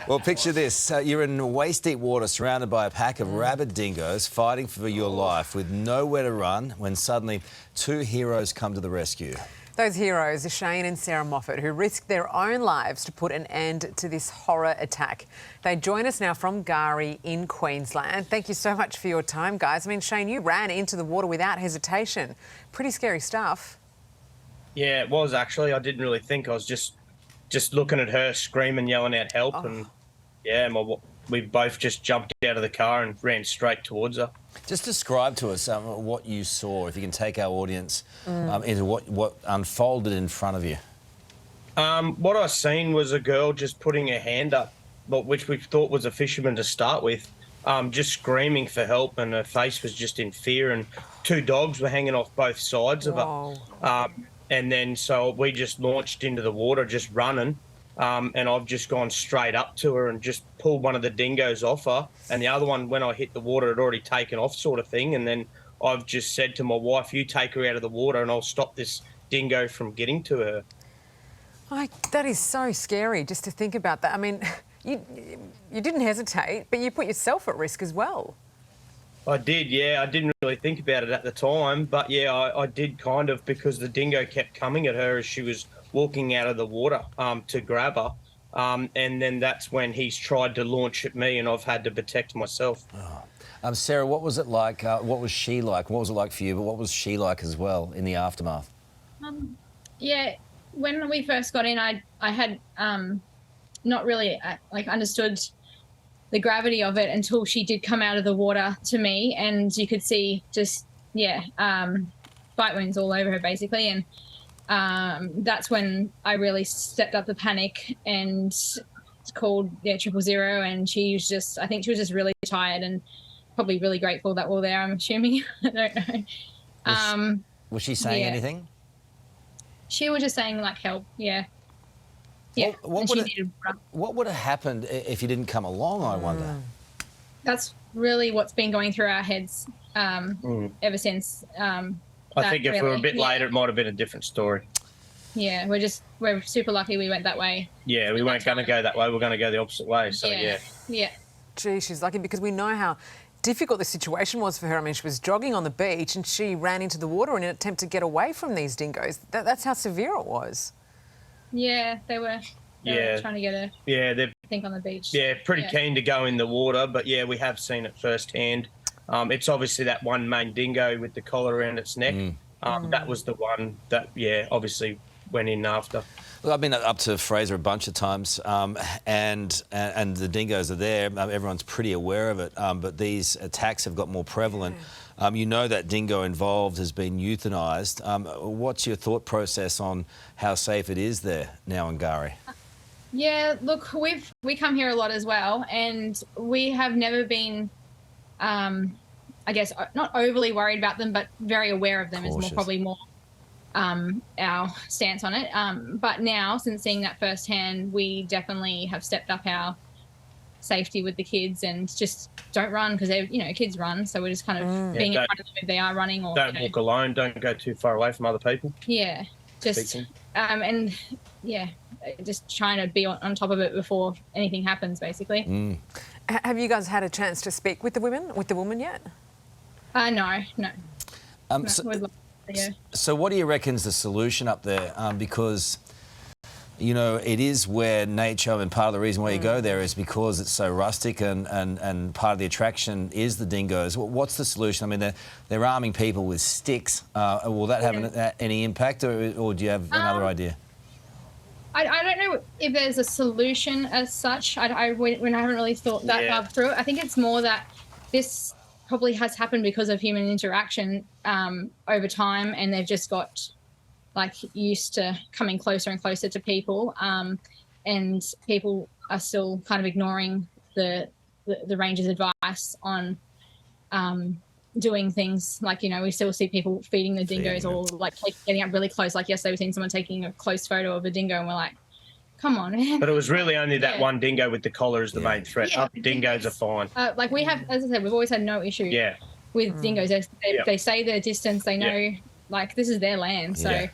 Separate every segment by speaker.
Speaker 1: Well, picture this. You're in waist-deep water surrounded by a pack of rabid dingoes fighting for your life with nowhere to run when suddenly two heroes come to the rescue.
Speaker 2: Those heroes are Shane and Sarah Moffat, who risked their own lives to put an end to this horror attack. They join us now from Gari in Queensland. Thank you so much for your time, guys. I mean, Shane, you ran into the water without hesitation. Pretty scary stuff.
Speaker 3: Yeah, it was actually. I didn't really think. I was just looking at her screaming, yelling out help, and yeah, we both just jumped out of the car and ran straight towards her.
Speaker 1: Just describe to us what you saw, if you can take our audience into what unfolded in front of you.
Speaker 3: What I seen was a girl just putting her hand up, which we thought was a fisherman to start with, just screaming for help, and her face was just in fear, and two dogs were hanging off both sides of her. And then so we just launched into the water, just running. And I've just gone straight up to her and just pulled one of the dingoes off her. And the other one, when I hit the water, had already taken off sort of thing. And then I've just said to my wife, you take her out of the water and I'll stop this dingo from getting to her.
Speaker 2: That is so scary just to think about that. I mean, you didn't hesitate, but you put yourself at risk as well.
Speaker 3: I did, yeah. I didn't really think about it at the time. But, yeah, I did kind of, because the dingo kept coming at her as she was walking out of the water to grab her. And then that's when he's tried to launch at me and I've had to protect myself.
Speaker 1: Sarah, what was it like? What was she like? What was it like for you? But what was she like as well in the aftermath?
Speaker 4: Yeah, when we first got in, I had not really understood the gravity of it until she did come out of the water to me, and you could see just bite wounds all over her basically, and that's when I really stepped up the panic and called 000, and I think she was just really tired and probably really grateful that we're there, I'm assuming. I don't know.
Speaker 1: Was she saying anything?
Speaker 4: She was just saying like help, yeah.
Speaker 1: What would have happened if you didn't come along, I wonder?
Speaker 4: That's really what's been going through our heads ever since.
Speaker 3: I think if we were a bit later, it might have been a different story.
Speaker 4: Yeah, we're super lucky we went that way.
Speaker 3: Yeah, we weren't going to go that way. We're going to go the opposite way, so yeah.
Speaker 4: Yeah.
Speaker 2: Gee, she's lucky, because we know how difficult the situation was for her. I mean, she was jogging on the beach and she ran into the water in an attempt to get away from these dingoes. That's how severe it was.
Speaker 4: Yeah, they were trying to get her.
Speaker 3: Yeah, they're,
Speaker 4: I think on the beach.
Speaker 3: Yeah, pretty keen to go in the water, but yeah, we have seen it firsthand. It's obviously that one main dingo with the collar around its neck. That was the one that, obviously went in after.
Speaker 1: Look, I've been up to Fraser a bunch of times, and the dingoes are there. Everyone's pretty aware of it, but these attacks have got more prevalent. You know that dingo involved has been euthanised. What's your thought process on how safe it is there now in Gari?
Speaker 4: Yeah, look, we come here a lot as well, and we have never been, I guess, not overly worried about them, but very aware of them. Cautious. Is probably more our stance on it. But now, since seeing that firsthand, we definitely have stepped up our safety with the kids and just don't run, because they're, kids run, so we're just kind of being in front of them if they are running, or
Speaker 3: don't walk alone, don't go too far away from other people.
Speaker 4: Yeah, just and just trying to be on top of it before anything happens, basically.
Speaker 2: Have you guys had a chance to speak with the woman yet?
Speaker 4: No.
Speaker 1: So what do you reckon's the solution up there? Because it is where nature, and part of the reason why you go there is because it's so rustic, and part of the attraction is the dingoes. What's the solution? I mean, they're arming people with sticks. Will that have any impact, or do you have another idea?
Speaker 4: I don't know if there's a solution as such. I haven't really thought that far through it. I think it's more that this probably has happened because of human interaction over time, and they've just got used to coming closer and closer to people, and people are still kind of ignoring the ranger's advice on doing things we still see people feeding the dingoes, or getting up really close. Yesterday we've seen someone taking a close photo of a dingo, and we're like, come on, man. But
Speaker 3: it was really only that one dingo with the collar is the main threat. Other dingoes are fine.
Speaker 4: We have, as I said, we've always had no issue with dingoes. They stay their distance. They know this is their land, so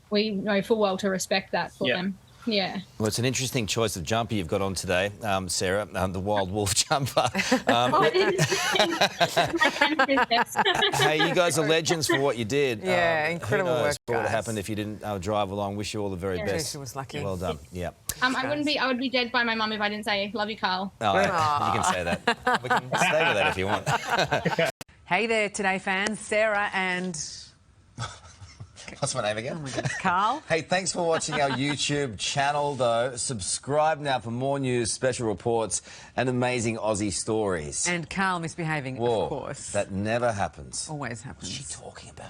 Speaker 4: we know full well to respect that for them. Yeah.
Speaker 1: Well, it's an interesting choice of jumper you've got on today, Sarah, the wild wolf jumper. Hey, you guys are legends for what you did.
Speaker 2: Yeah, incredible
Speaker 1: who knows
Speaker 2: work,
Speaker 1: what would
Speaker 2: guys.
Speaker 1: have happened if you didn't drive along. Wish you all the very best.
Speaker 2: Tricia was lucky.
Speaker 1: Well done. Yeah.
Speaker 4: I would be dead by my mum if I didn't say, love you, Carl.
Speaker 1: Oh, you can say that. We can stay with that if you want.
Speaker 2: Hey there, Today fans. Sarah and
Speaker 1: What's my name again?
Speaker 2: Carl.
Speaker 1: Hey, thanks for watching our YouTube channel, though. Subscribe now for more news, special reports, and amazing Aussie stories.
Speaker 2: And Carl misbehaving,
Speaker 1: Whoa,
Speaker 2: of course.
Speaker 1: that never happens.
Speaker 2: Always happens.
Speaker 1: What's she talking about?